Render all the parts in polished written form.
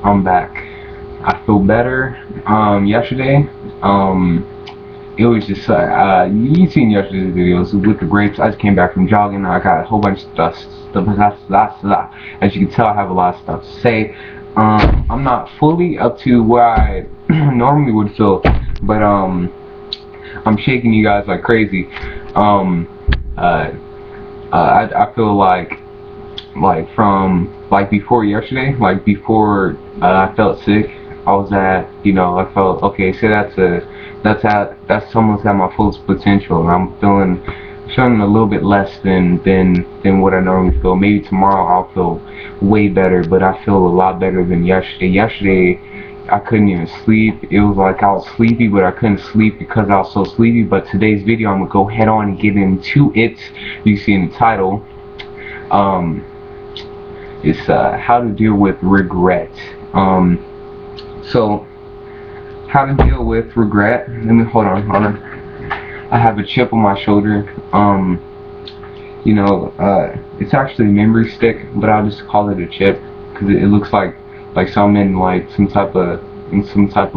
I'm back. I feel better. Yesterday, it was just you seen yesterday's videos with the grapes. I just came back from jogging. I got a whole bunch of stuff. As you can tell, I have a lot of stuff to say. I'm not fully up to where I normally would feel, but I'm shaking you guys like crazy. I feel from before yesterday, like before I felt sick, I was at, I felt okay. So that's almost at my fullest potential, and I'm feeling a little bit less than what I normally feel. Maybe tomorrow I'll feel way better, but I feel a lot better than yesterday. Yesterday I couldn't even sleep. It was like I was sleepy, but I couldn't sleep because I was so sleepy. But today's video, I'm gonna go head on and get into it. You see in the title, it's how to deal with regret. So how to deal with regret. Let me hold on. I have a chip on my shoulder. It's actually a memory stick, but I'll just call it a chip because it looks like some in some type of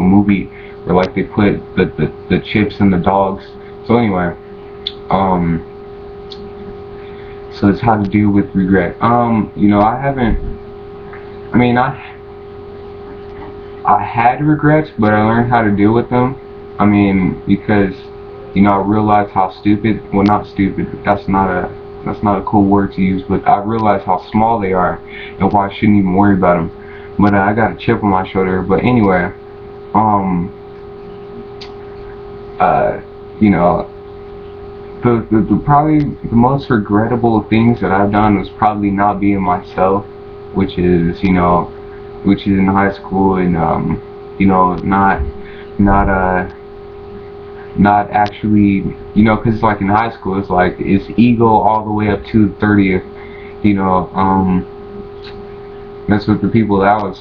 movie where like they put the chips in the dogs. So anyway, so it's how to deal with regret. I had regrets, but I learned how to deal with them. Because I realized how stupid. Well, not stupid. That's not a cool word to use. But I realized how small they are and why I shouldn't even worry about them. But I got a chip on my shoulder. But anyway, the probably the most regrettable things that I've done was probably not being myself, which is in high school, and not actually, because like in high school it's ego all the way up to 30th. That's what the people that I was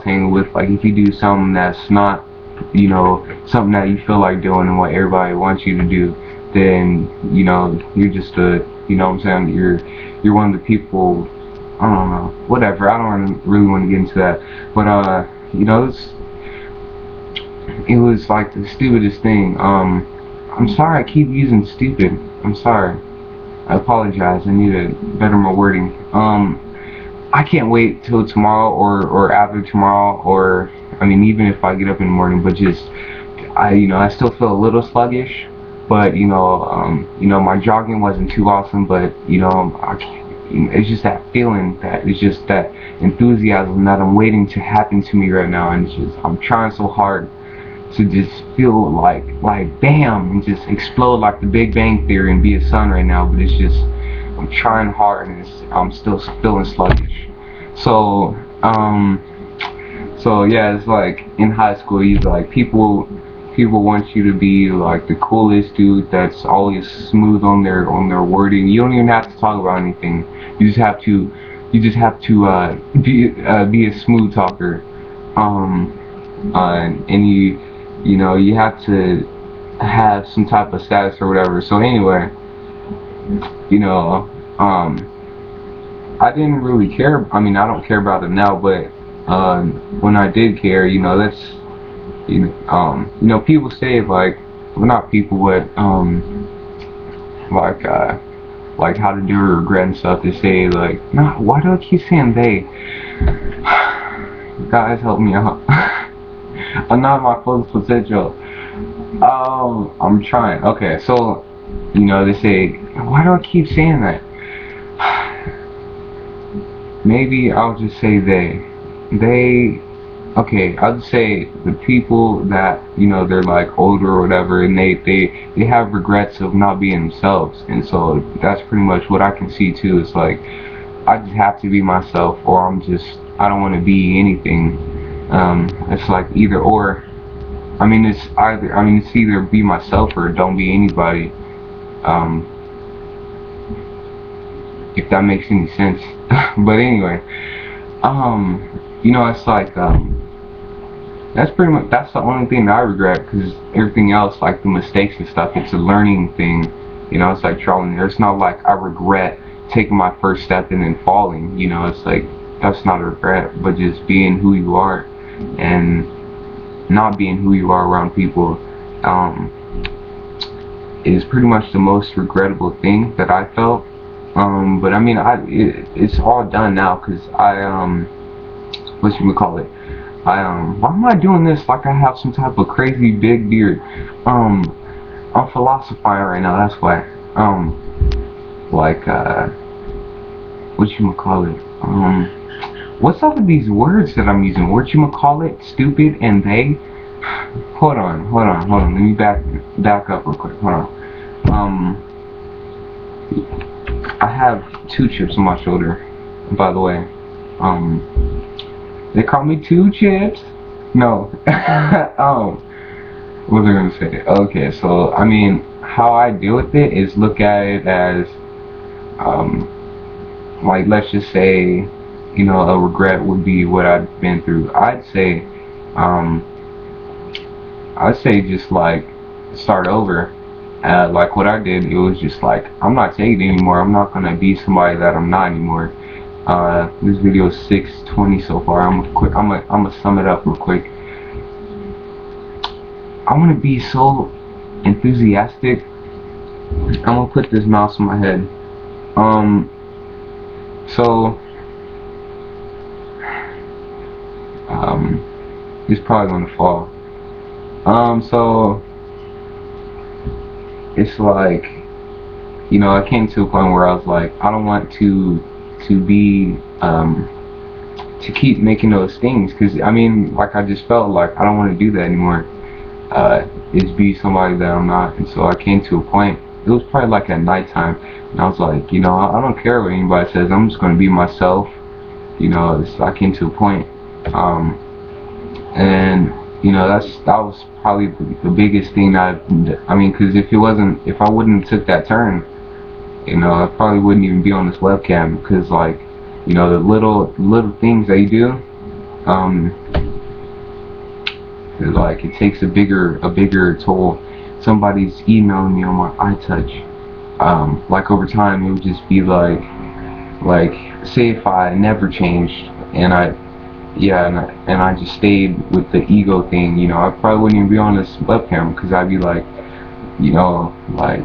hanging with. Like, if you do something that's not, something that you feel like doing and what everybody wants you to do, then you're just what I'm saying, you're one of the people. I don't know, whatever. I don't really want to get into that, but it was like the stupidest thing. I'm sorry I keep using stupid. I'm sorry. I apologize. I need to better my wording. I can't wait till tomorrow or after tomorrow, or even if I get up in the morning, but just I still feel a little sluggish, but my jogging wasn't too awesome, but it's just that feeling, that it's just that enthusiasm that I'm waiting to happen to me right now, and it's just I'm trying so hard to just feel like bam, and just explode like the Big Bang Theory and be a sun right now, but it's just I'm trying hard and I'm still feeling sluggish. So yeah, it's like in high school, people want you to be like the coolest dude that's always smooth on their wording. You don't even have to talk about anything. You just have to be a smooth talker. And you have to have some type of status or whatever. So anyway, I didn't really care. I don't care about it now, but when I did care, that's people say well, not people, but like how to deal with regret and stuff. They say nah, why do I keep saying they? Guys, help me out. I'm not my full potential. I'm trying. Okay, so they say, why do I keep saying that? Maybe I'll just say they. Okay, I'll just say the people that they're like older or whatever, and they have regrets of not being themselves, and so that's pretty much what I can see too. It's like I just have to be myself, or I don't want to be anything. It's like either or. It's either be myself or don't be anybody. If that makes any sense. But anyway, it's like that's the only thing that I regret, because everything else, like the mistakes and stuff, it's a learning thing. It's like trial and error. It's not like I regret taking my first step and then falling. It's like that's not a regret, but just being who you are and not being who you are around people um, is pretty much the most regrettable thing that I felt. But I mean, it's all done now because what you would call it? Why am I doing this like I have some type of crazy big beard? I'm philosophizing right now. That's why. Like what you call it? What's up with these words that I'm using? What you call it? Stupid and they. Hold on. Let me back up real quick. Hold on. I have 2 chips on my shoulder. By the way, they call me 2 chips. No. What was I gonna say? Okay, so I mean, how I deal with it is look at it as, like let's just say, a regret would be what I've been through. Um, I'd say just like start over. Like what I did, it was just like I'm not taking it anymore. I'm not gonna be somebody that I'm not anymore. This video is 6:20 so far. I'm gonna sum it up real quick. I want to be so enthusiastic. I'm gonna put this mouse on my head. So it's probably gonna fall. So it's like, I came to a point where I was like, I don't want to be to keep making those things, because I mean, like I just felt like I don't want to do that anymore. Is be somebody that I'm not. And so I came to a point, it was probably like at nighttime, and I was like, I don't care what anybody says, I'm just going to be myself. I came to a point, and that was probably the biggest thing I mean, because if I wouldn't have took that turn, I probably wouldn't even be on this webcam, because like, the little things that you do, like it takes a bigger toll. Somebody's emailing me on my iTouch. Like over time, it would just be like say if I never changed and I just stayed with the ego thing, I probably wouldn't even be on this webcam, because I'd be like, like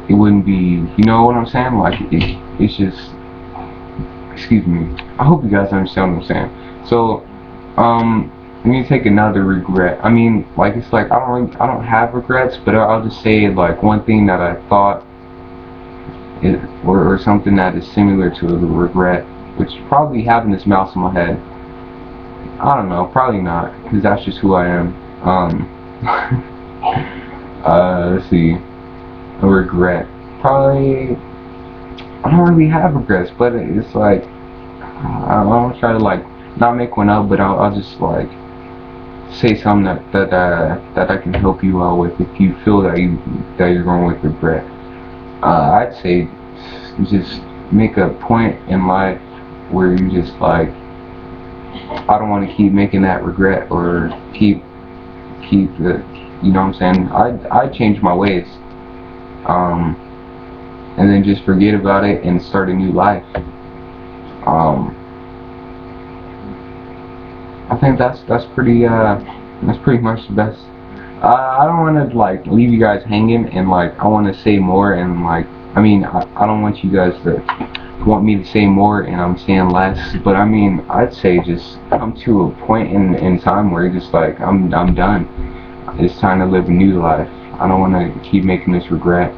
it wouldn't be, you know what I'm saying? Like it's just, excuse me. I hope you guys understand what I'm saying. So, let me take another regret. I mean, like it's like I don't have regrets, but I'll just say like one thing that I thought or something that is similar to a regret, which probably having this mouse in my head. I don't know, probably not, because that's just who I am. Let's see, a regret. Probably, I don't really have regrets, but it's like, I don't try to like not make one up, but I'll just like say something that I can help you out with if you feel that you're going with regret. I'd say just make a point in life where you just like, I don't want to keep making that regret, or keep the, you know what I'm saying? I change my ways, and then just forget about it and start a new life. I think that's pretty much the best. I don't want to like leave you guys hanging, and like I want to say more, and like I mean I don't want you guys to want me to say more and I'm saying less, but I mean I'd say just come to a point in time where you're just like I'm done. It's time to live a new life. I don't want to keep making this regret.